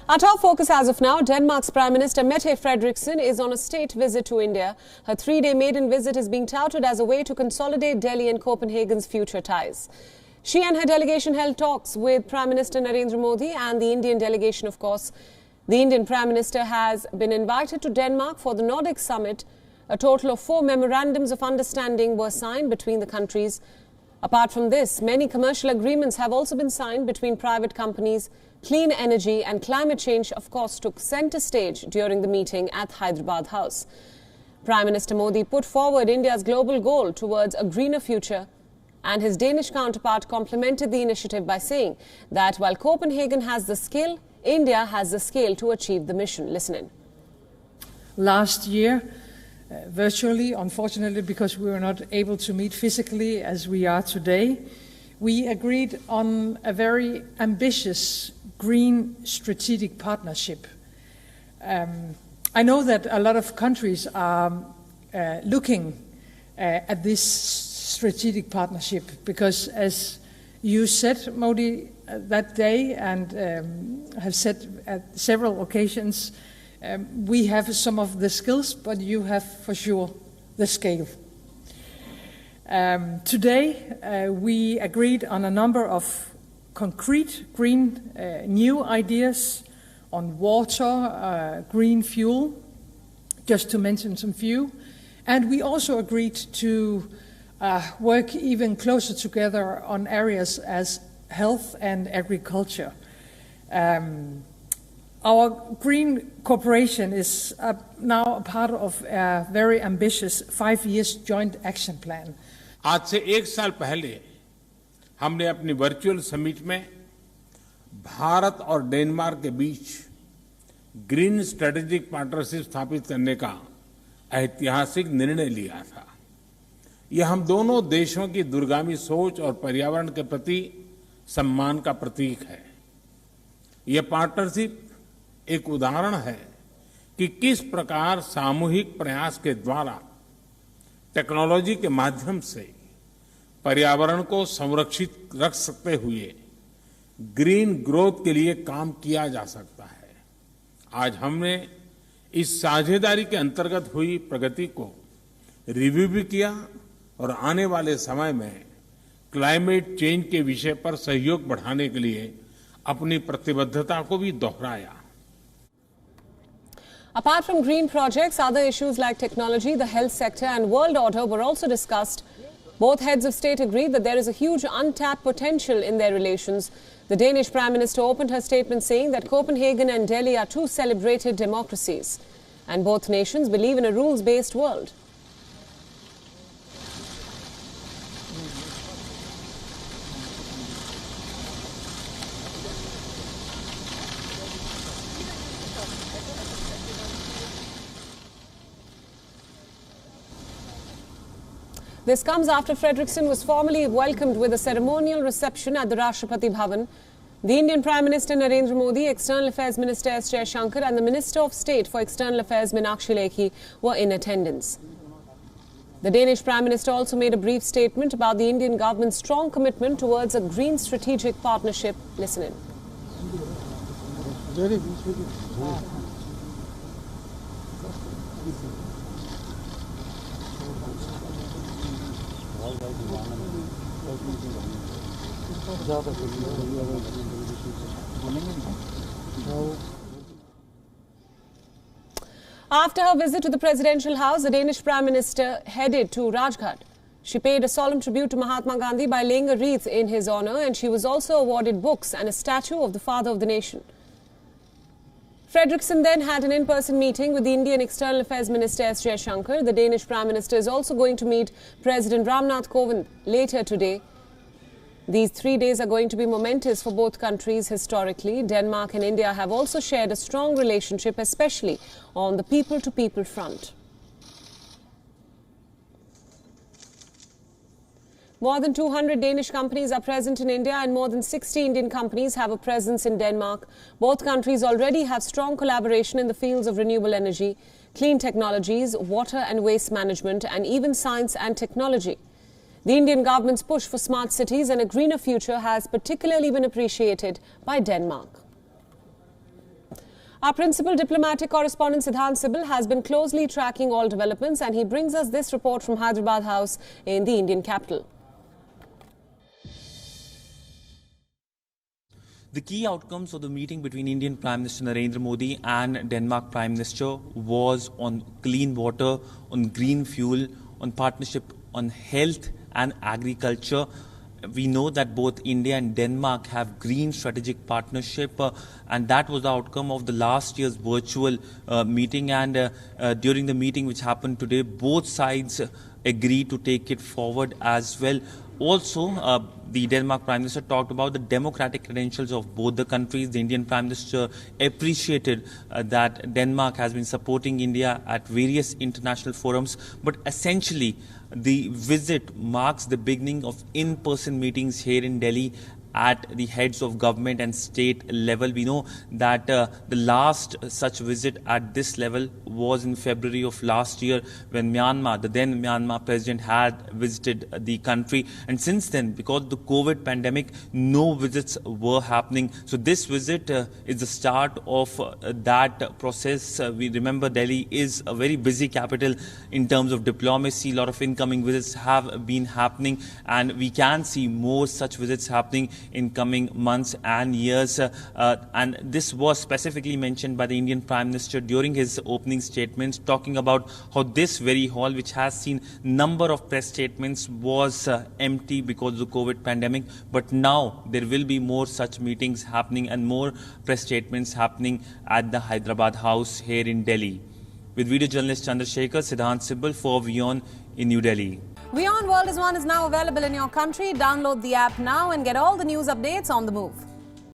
Our top focus as of now, Denmark's Prime Minister Mette Frederiksen is on a state visit to India. Her three-day maiden visit is being touted as a way to consolidate Delhi and Copenhagen's future ties. She and her delegation held talks with Prime Minister Narendra Modi and the Indian delegation, of course. The Indian Prime Minister has been invited to Denmark for the Nordic Summit. A total of 4 memorandums of understanding were signed between the countries. Apart from this, many commercial agreements have also been signed between private companies. Clean energy and climate change, of course, took centre stage during the meeting at Hyderabad House. Prime Minister Modi put forward India's global goal towards a greener future, and his Danish counterpart complimented the initiative by saying that while Copenhagen has the skill, India has the scale to achieve the mission. Listen in. Last year, virtually, unfortunately, because we were not able to meet physically as we are today, we agreed on a very ambitious green strategic partnership. I know that a lot of countries are looking at this strategic partnership because, as you said, Modi, that day and have said at several occasions, we have some of the skills, but you have for sure the scale. Today, we agreed on a number of concrete green new ideas on water, green fuel, just to mention some few. And we also agreed to work even closer together on areas as health and agriculture. Our green cooperation is now a part of a very ambitious 5-year joint action plan. आज से 1 साल पहले हमने अपनी virtual summit में भारत और Denmark के बीच green strategic partnership स्थापित करने का ऐतिहासिक निर्णय लिया था। यह हम दोनों देशों की दूरगामी सोच और पर्यावरण के प्रति सम्मान का प्रतीक है। यह पार्टनरशिप एक उदाहरण है कि किस प्रकार सामूहिक प्रयास के द्वारा टेक्नोलॉजी के माध्यम से पर्यावरण को संरक्षित रख सकते हुए ग्रीन ग्रोथ के लिए काम किया जा सकता है। आज हमने इस साझेदारी के अंतर्गत हुई प्रगति को रिव्यू भी किया और आने वाले समय में क्लाइमेट चेंज के विषय पर सहयोग बढ़ाने के लिए अपनी प्रतिबद्धता को भी दोहराया। Apart from green projects, other issues like technology, the health sector and world order were also discussed. Both heads of state agreed that there is a huge untapped potential in their relations. The Danish Prime Minister opened her statement saying that Copenhagen and Delhi are two celebrated democracies, and both nations believe in a rules-based world. This comes after Frederiksen was formally welcomed with a ceremonial reception at the Rashtrapati Bhavan. The Indian Prime Minister Narendra Modi, External Affairs Minister S. Jaishankar and the Minister of State for External Affairs Meenakshi Lekhi were in attendance. The Danish Prime Minister also made a brief statement about the Indian government's strong commitment towards a green strategic partnership. Listen in. After her visit to the presidential house, the Danish Prime Minister headed to Rajghat. She paid a solemn tribute to Mahatma Gandhi by laying a wreath in his honour, and she was also awarded books and a statue of the father of the nation. Frederiksen then had an in-person meeting with the Indian External Affairs Minister S. Jaishankar. The Danish Prime Minister is also going to meet President Ramnath Kovind later today. These 3 days are going to be momentous for both countries historically. Denmark and India have also shared a strong relationship, especially on the people-to-people front. More than 200 Danish companies are present in India and more than 60 Indian companies have a presence in Denmark. Both countries already have strong collaboration in the fields of renewable energy, clean technologies, water and waste management, and even science and technology. The Indian government's push for smart cities and a greener future has particularly been appreciated by Denmark. Our principal diplomatic correspondent Siddhant Sibal has been closely tracking all developments, and he brings us this report from Hyderabad House in the Indian capital. The key outcomes of the meeting between Indian Prime Minister Narendra Modi and Denmark Prime Minister was on clean water, on green fuel, on partnership on health and agriculture. We know that both India and Denmark have green strategic partnership, and that was the outcome of the last year's virtual meeting. And during the meeting which happened today, both sides agreed to take it forward as well. Also, the Denmark Prime Minister talked about the democratic credentials of both the countries. The Indian Prime Minister appreciated that Denmark has been supporting India at various international forums, but essentially the visit marks the beginning of in-person meetings here in Delhi at the heads of government and state level. We know that the last such visit at this level was in February of last year, when Myanmar, the then Myanmar president, had visited the country. And since then, because of the COVID pandemic, no visits were happening. So this visit is the start of that process. We remember Delhi is a very busy capital in terms of diplomacy. A lot of incoming visits have been happening, and we can see more such visits happening in coming months and years. And this was specifically mentioned by the Indian Prime Minister during his opening statements, talking about how this very hall, which has seen number of press statements, was empty because of the COVID pandemic. But now there will be more such meetings happening and more press statements happening at the Hyderabad House here in Delhi. With video journalist Chandrasekhar, Siddhant Sibal for WION in New Delhi. WION World is now available in your country. Download the app now and get all the news updates on the move.